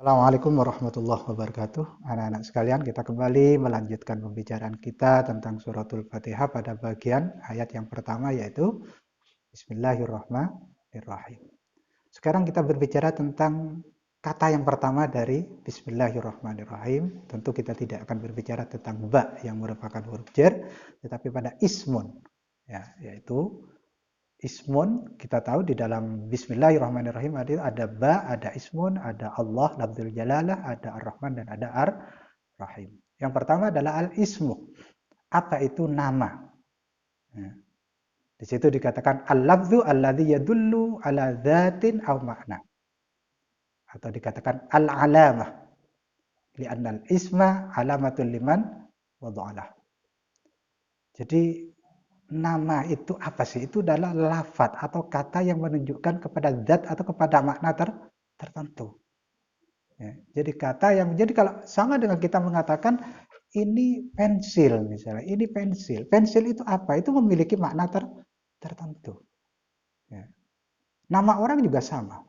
Assalamualaikum warahmatullahi wabarakatuh. Anak-anak sekalian, kita kembali melanjutkan pembicaraan kita tentang suratul Fatihah pada bagian ayat yang pertama yaitu Bismillahirrahmanirrahim. Sekarang kita berbicara tentang kata yang pertama dari Bismillahirrahmanirrahim. Tentu kita tidak akan berbicara tentang ba yang merupakan huruf jar, tetapi pada ismun, ya, yaitu ismun. Kita tahu di dalam Bismillahirrahmanirrahim ada ba, ada ismun, ada Allah, lafzul jalalah, ada ar-Rahman dan ada ar-Rahim. Yang pertama adalah al-ismu. Apa itu nama? Ya. Di situ dikatakan al-lafzu alladzi yadullu ala dzatin aw makna. Atau dikatakan al-alamah. Li'anna al-isma alamatul liman wada'alah. Jadi nama itu apa sih? Itu adalah lafaz atau kata yang menunjukkan kepada zat atau kepada makna tertentu. Ya, jadi kalau sama dengan kita mengatakan ini pensil misalnya, ini pensil. Pensil itu apa? Itu memiliki makna tertentu. Ya. Nama orang juga sama.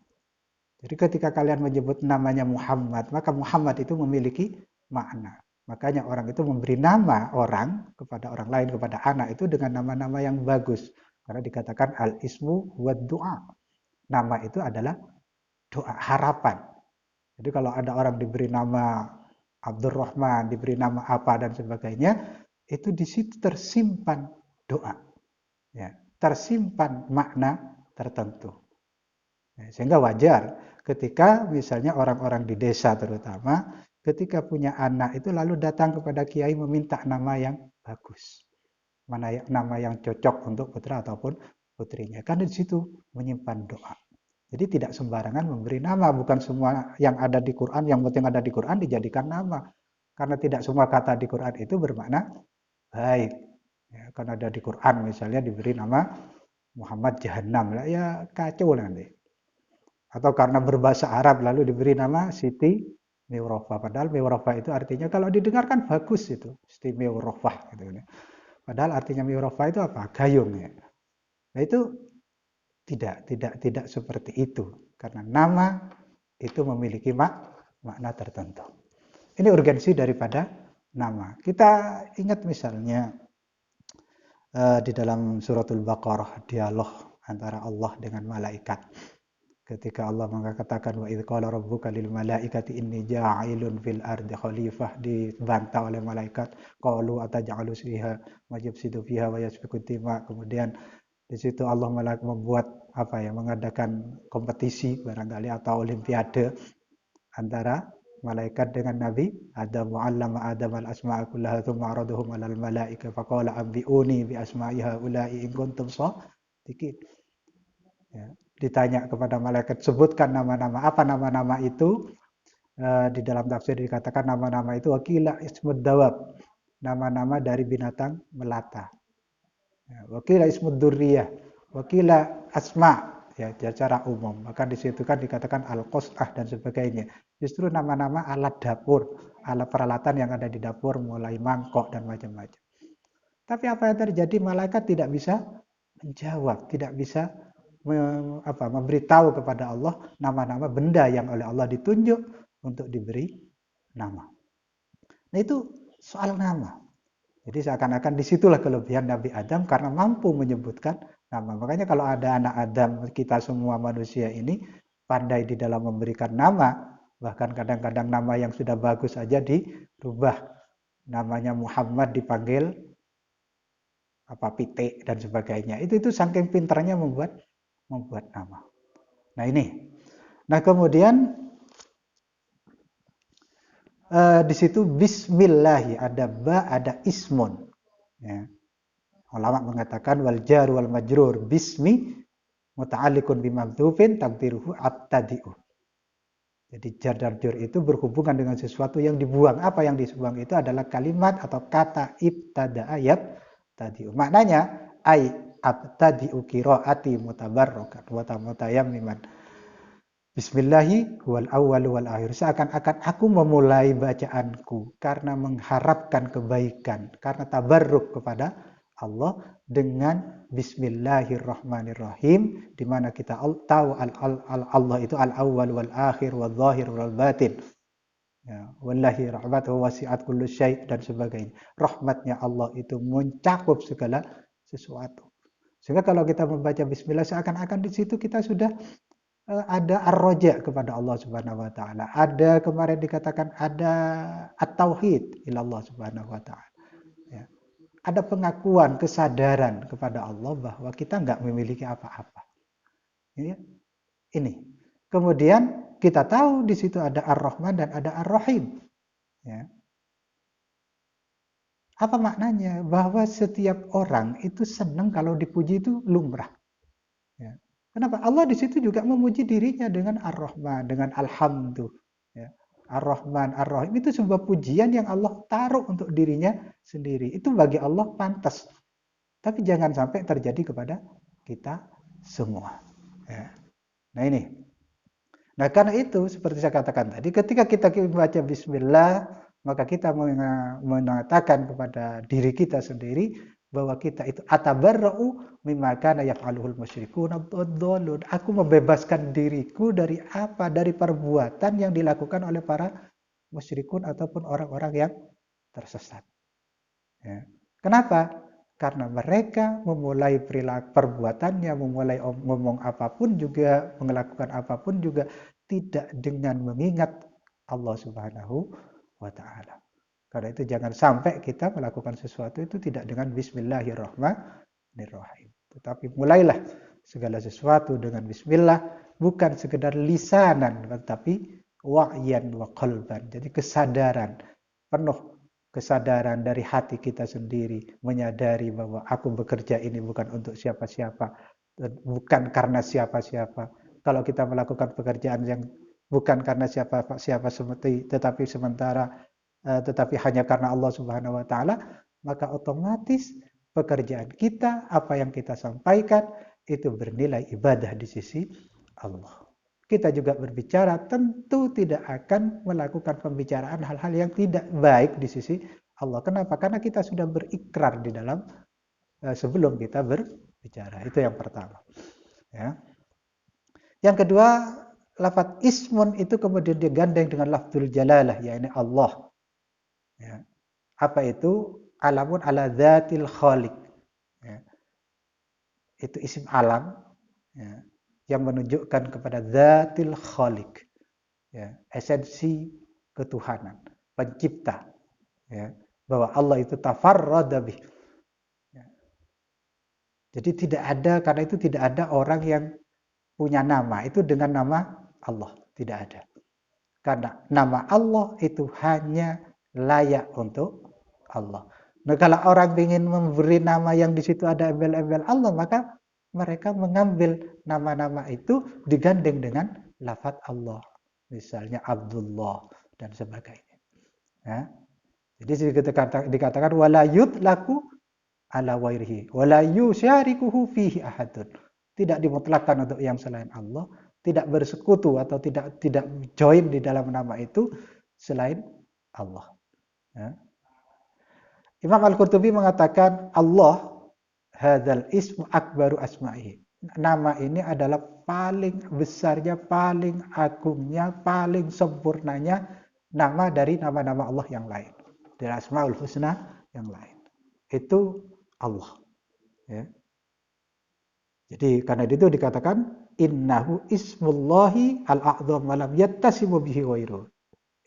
Jadi ketika kalian menyebut namanya Muhammad, maka Muhammad itu memiliki makna. Makanya orang itu memberi nama orang kepada orang lain, kepada anak itu dengan nama-nama yang bagus. Karena dikatakan al-ismu wa du'a. Nama itu adalah doa, harapan. Jadi kalau ada orang diberi nama Abdurrahman, diberi nama apa dan sebagainya, itu di situ tersimpan doa. Ya, tersimpan makna tertentu. Ya, sehingga wajar ketika misalnya orang-orang di desa terutama ketika punya anak itu lalu datang kepada kiai meminta nama yang bagus. Nama yang cocok untuk putra ataupun putrinya. Kan di situ menyimpan doa. Jadi tidak sembarangan memberi nama, bukan semua yang ada di Quran, yang penting ada di Quran dijadikan nama. Karena tidak semua kata di Quran itu bermakna baik. Ya, kan ada di Quran misalnya diberi nama Muhammad Jahannam, lah ya kacau nanti. Atau karena berbahasa Arab lalu diberi nama Siti Miurofah. Padahal Miurofah itu artinya kalau didengarkan bagus itu, Siti Miurofah gitu. Padahal artinya Miurofah itu apa? Gayung ya. Nah itu tidak seperti itu karena nama itu memiliki makna tertentu. Ini urgensi daripada nama. Kita ingat misalnya di dalam suratul Baqarah dialog antara Allah dengan malaikat. Ketika Allah mengatakan wa idz qala rabbuka lil malaikati inni ja'ilun fil ardi khalifah, dibantah oleh malaikat, qalu ataj'alu fiha majibsidu fiha wa yasfiku dima. Kemudian di situ Allah membuat mengadakan kompetisi barangkali atau olimpiade antara malaikat dengan Nabi Adam, wa 'allama Adam al-asma'a kullaha tsumma 'aradahum 'alal malaika faqala anbi'uni bi asma'i haula'i in kuntum shadiqin. Ya, ditanya kepada malaikat, sebutkan nama-nama. Apa nama-nama itu? Di dalam tafsir dikatakan nama-nama itu wakila ismud dawab, nama-nama dari binatang melata. Ya, wakila ismud durriyah, wakila asma, ya secara umum. Maka di situ kan dikatakan al-qas'ah dan sebagainya. Justru nama-nama alat dapur, alat peralatan yang ada di dapur, mulai mangkok dan macam-macam. Tapi apa yang terjadi? Malaikat tidak bisa menjawab, tidak bisa memberitahu kepada Allah nama-nama benda yang oleh Allah ditunjuk untuk diberi nama. Nah itu soal nama. Jadi seakan-akan disitulah kelebihan Nabi Adam karena mampu menyebutkan nama. Makanya kalau ada anak Adam, kita semua manusia ini pandai di dalam memberikan nama. Bahkan kadang-kadang nama yang sudah bagus saja dirubah. Namanya Muhammad dipanggil Pitik dan sebagainya. Itu saking pintarnya membuat nama. Nah ini. Nah kemudian di situ Bismillahi ada ba, ada ismun. Ya. Ulama mengatakan wal jar wal majrur bismi muta'alliqun bimamdzufin taqdiruhu at-tadi'u. Jadi jar dan majrur itu berhubungan dengan sesuatu yang dibuang. Apa yang dibuang itu adalah kalimat atau kata ibtada ayat tadi'u. Maknanya ay abtadi'u qiraati mutabarrakan wa mutayammiman. Bismillahi wal awwal wal akhir. Seakan-akan aku memulai bacaanku karena mengharapkan kebaikan, karena tabarruk kepada Allah dengan Bismillahirrahmanirrahim, di mana kita tahu Allah itu al-awwal wal akhir wal zahir wal batin. Ya, wallahi rahmatuhu wasi'at kullu syai' dan sebagainya. Rahmatnya Allah itu mencakup segala sesuatu. Sehingga kalau kita membaca bismillah seakan-akan di situ kita sudah ada ar-raja kepada Allah Subhanahu wa taala. Ada kemarin dikatakan ada at-tauhid ila Allah Subhanahu wa taala. Ya. Ada pengakuan, kesadaran kepada Allah bahwa kita nggak memiliki apa-apa. Ya. Ini. Kemudian kita tahu di situ ada Ar-Rahman dan ada Ar-Rahim. Ya. Apa maknanya? Bahwa setiap orang itu senang kalau dipuji itu lumrah. Ya. Kenapa? Allah di situ juga memuji dirinya dengan Ar-Rahman, dengan Alhamdulillah. Ya. Ar-Rahman, Ar-Rahim itu sebuah pujian yang Allah taruh untuk dirinya sendiri. Itu bagi Allah pantas. Tapi jangan sampai terjadi kepada kita semua. Ya. Nah ini. Nah karena itu seperti saya katakan tadi, ketika kita membaca Bismillah, maka kita mengatakan kepada diri kita sendiri bahwa kita itu atabarra'u mimma kana yaf'aluhul musyrikun ad-dallun. Aku membebaskan diriku dari apa? Dari perbuatan yang dilakukan oleh para musyrikun ataupun orang-orang yang tersesat. Ya. Kenapa? Karena mereka memulai perilaku perbuatannya, memulai ngomong apapun juga, melakukan apapun juga tidak dengan mengingat Allah Subhanahu wa taala. Karena itu jangan sampai kita melakukan sesuatu itu tidak dengan bismillahirrahmanirrahim. Tetapi mulailah segala sesuatu dengan bismillah, bukan sekedar lisanan tetapi wa'yan wa qalban. Jadi kesadaran, penuh kesadaran dari hati kita sendiri, menyadari bahwa aku bekerja ini bukan untuk siapa-siapa, bukan karena siapa-siapa. Kalau kita melakukan pekerjaan yang bukan karena siapa-siapa tetapi tetapi hanya karena Allah Subhanahu wa taala, maka otomatis pekerjaan kita, apa yang kita sampaikan itu bernilai ibadah di sisi Allah. Kita juga berbicara tentu tidak akan melakukan pembicaraan hal-hal yang tidak baik di sisi Allah. Kenapa? Karena kita sudah berikrar di dalam sebelum kita berbicara. Itu yang pertama. Ya. Yang kedua, lafaz ismun itu kemudian digandeng dengan lafzul jalalah, yaitu Allah. Ya. Apa itu? Alamun ala dzatil khaliq. Ya. Itu isim alam. Ya, yang menunjukkan kepada Dzatil Khaliq, ya, esensi ketuhanan, pencipta, ya, bahwa Allah itu tafarrada bih. Ya. Jadi tidak ada, karena itu tidak ada orang yang punya nama itu dengan nama Allah, tidak ada. Karena nama Allah itu hanya layak untuk Allah. Nah, kalau orang ingin memberi nama yang di situ ada embel-embel Allah, maka mereka mengambil nama-nama itu digandeng dengan lafaz Allah. Misalnya Abdullah dan sebagainya. Ya. Jadi dikatakan wala yutlaku ala wairihi wala yusyarikuhu fihi ahadun. Tidak dimutlakkan untuk yang selain Allah, tidak bersekutu atau tidak join di dalam nama itu selain Allah. Ya. Imam Al-Qurtubi mengatakan Allah hadzal ismu akbaru asma'ihi. Nama ini adalah paling besarnya, paling agungnya, paling sempurnanya nama dari nama-nama Allah yang lain. Dari Asmaul Husna yang lain. Itu Allah. Ya. Jadi karena itu dikatakan innahu ismullahi al-a'zam wa lam yattasimu bihi ghairuh.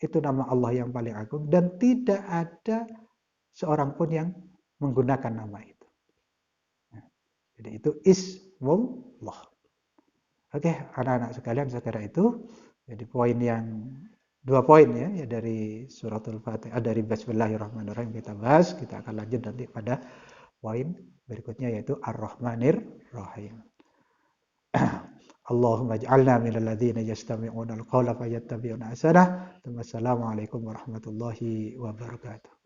Itu nama Allah yang paling agung dan tidak ada seorang pun yang menggunakan nama itu. Jadi itu ismullah. Oke, anak-anak sekalian, sekira itu. Jadi dua poin ya dari suratul Fatihah, dari Bismillahirrahmanirrahim kita bahas. Kita akan lanjut nanti pada poin berikutnya yaitu Ar-Rahmanir Rahim. Allahumma ij'alna minal ladzina yastami'una al-qawla fayattabi'una ahsanah. Wassalamualaikum warahmatullahi wabarakatuh.